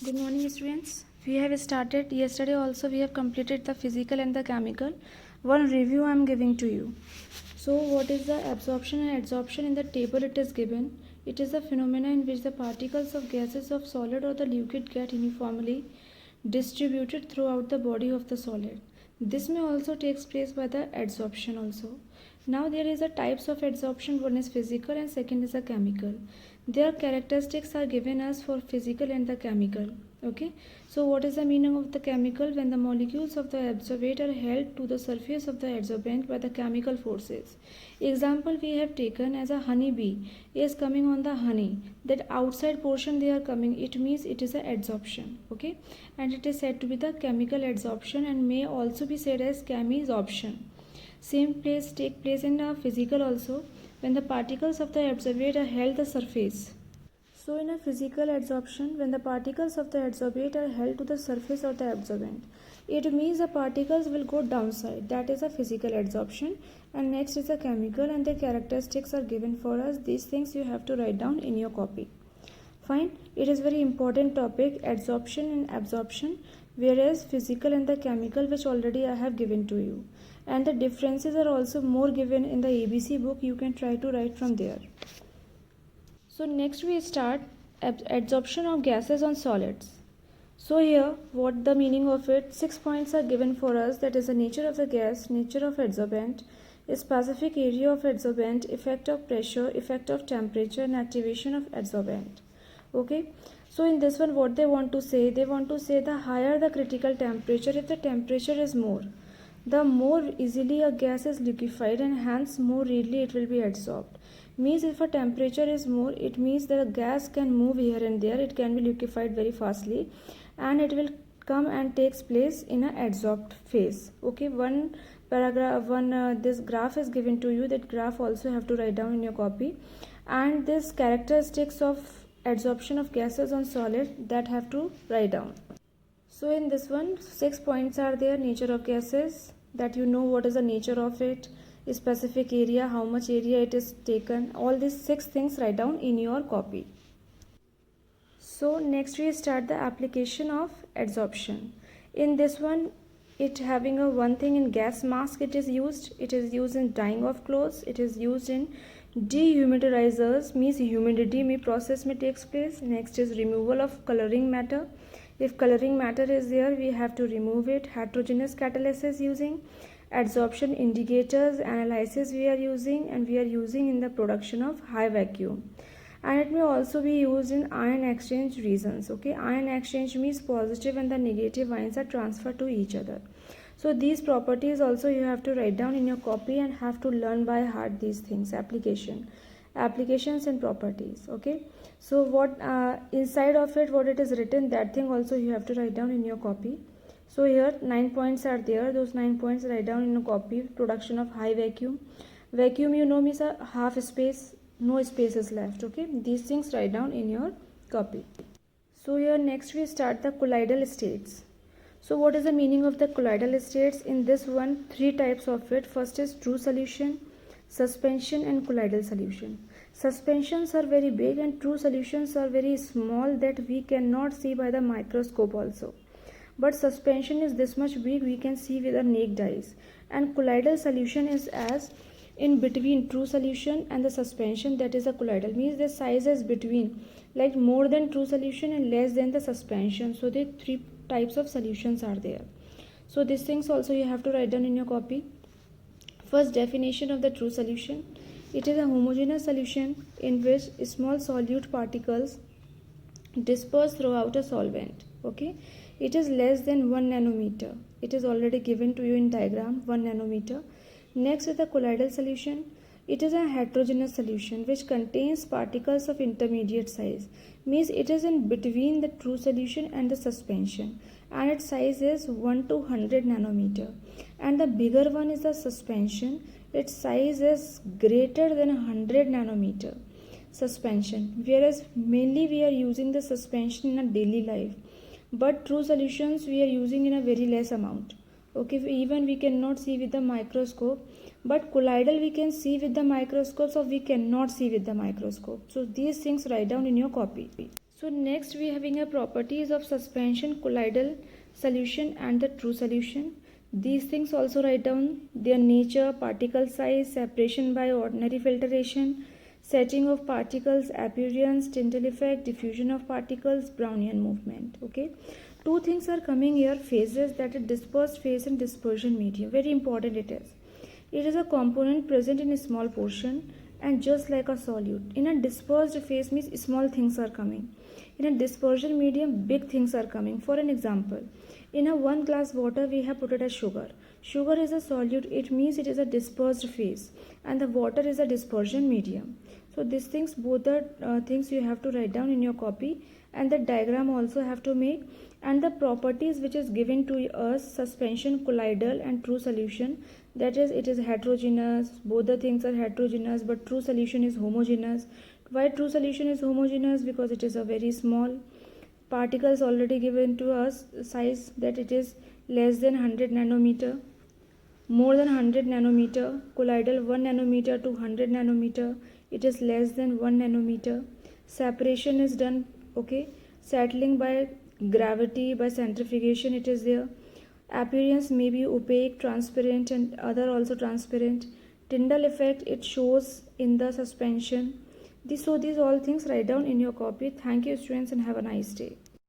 Good morning, students. We have started yesterday also. We have completed the physical and the chemical. One review I am giving to you. So, what is the absorption and adsorption? In the table it is given. It is a phenomena in which the particles of gases of solid or the liquid get uniformly distributed throughout the body of the solid. This may also takes place by the adsorption also. Now there is a types of adsorption. One is physical and second is a chemical. Their characteristics are given us for physical and the chemical. Okay, so what is the meaning of the chemical? When the molecules of the absorbate are held to the surface of the adsorbent by the chemical forces. Example we have taken as a honey bee is coming on the honey, that outside portion they are coming, it means it is a adsorption. Okay, and it is said to be the chemical adsorption and may also be said as chemisorption. Same place take place in physical also, when the particles of the absorbate are held the surface. So in a physical adsorption, when the particles of the adsorbate are held to the surface of the absorbent, it means the particles will go downside. That is a physical adsorption. And next is a chemical, and the characteristics are given for us. These things you have to write down in your copy. Fine. It is very important topic, adsorption and absorption, whereas physical and the chemical, which already I have given to you. And the differences are also more given in the ABC book. You can try to write from there. So next we start adsorption of gases on solids. So here what the meaning of it, 6 points are given for us, that is the nature of the gas, nature of adsorbent, specific area of adsorbent, effect of pressure, effect of temperature and activation of adsorbent. Okay, so in this one what they want to say, the higher the critical temperature, if the temperature is more, the more easily a gas is liquefied and hence more readily it will be adsorbed. Means if a temperature is more, it means that a gas can move here and there, it can be liquefied very fastly and it will come and takes place in a adsorbed phase. Okay, one paragraph, this graph is given to you, that graph also have to write down in your copy, and this characteristics of adsorption of gases on solid, that have to write down. So in this one 6 points are there, nature of gases, that you know what is the nature of it, specific area, how much area it is taken, all these 6 things write down in your copy. So next we start the application of adsorption. In this one, it having a one thing in gas mask, it is used in dyeing of clothes, it is used in dehumidifiers, means humidity may process may takes place. Next is removal of coloring matter. If coloring matter is there, we have to remove it. Heterogeneous catalysis using, adsorption indicators analysis we are using, and we are using in the production of high vacuum. And it may also be used in ion exchange reasons. Okay, ion exchange means positive and the negative ions are transferred to each other. So these properties also you have to write down in your copy and have to learn by heart these things. Applications and properties. Okay, so what inside of it, what it is written, that thing also you have to write down in your copy. So here 9 points are there, those 9 points write down in a copy. Production of high vacuum. Vacuum you know means a half space, no space is left. Okay, these things write down in your copy. So here next we start the colloidal states. So what is the meaning of the colloidal states? In this one, 3 types of it. First is true solution, suspension and colloidal solution. Suspensions are very big and true solutions are very small, that we cannot see by the microscope also. But suspension is this much big, we can see with our naked eyes. And colloidal solution is as in between true solution and the suspension, that is a colloidal, means the size is between, like more than true solution and less than the suspension. So the 3 types of solutions are there. So these things also you have to write down in your copy. First, definition of the true solution. It is a homogeneous solution in which small solute particles disperse throughout a solvent. Okay, it is less than 1 nanometer. It is already given to you in diagram, 1 nanometer. Next is the colloidal solution. It is a heterogeneous solution which contains particles of intermediate size. Means it is in between the true solution and the suspension, and its size is 1 to 100 nanometer. And the bigger one is the suspension. Its size is greater than 100 nanometer. Suspension, whereas mainly we are using the suspension in a daily life, but true solutions we are using in a very less amount. Okay, even we cannot see with the microscope, but colloidal we can see with the microscope, so we cannot see with the microscope. So these things write down in your copy. So next we having a properties of suspension, colloidal solution and the true solution. These things also write down their nature, particle size, separation by ordinary filtration, setting of particles, appearance, Tyndall effect, diffusion of particles, Brownian movement. Okay, two things are coming here: phases, that is dispersed phase and dispersion medium. Very important it is. It is a component present in a small portion and just like a solute. In a dispersed phase means small things are coming. In a dispersion medium, big things are coming. For an example, in a 1 glass water we have put it as sugar. Sugar is a solute, it means it is a dispersed phase, and the water is a dispersion medium. So these things, both the things you have to write down in your copy, and the diagram also have to make, and the properties which is given to us: suspension, colloidal and true solution. That is, it is heterogeneous, both the things are heterogeneous, but true solution is homogeneous. Why true solution is homogeneous? Because it is a very small. Particles already given to us size, that it is less than 100 nanometer, more than 100 nanometer. Colloidal 1 nanometer to 100 nanometer, it is less than 1 nanometer. Separation is done, okay, settling by gravity, by centrifugation it is there. Appearance may be opaque, transparent and other also transparent. Tyndall effect, it shows in the suspension. So these all things write down in your copy. Thank you students and have a nice day.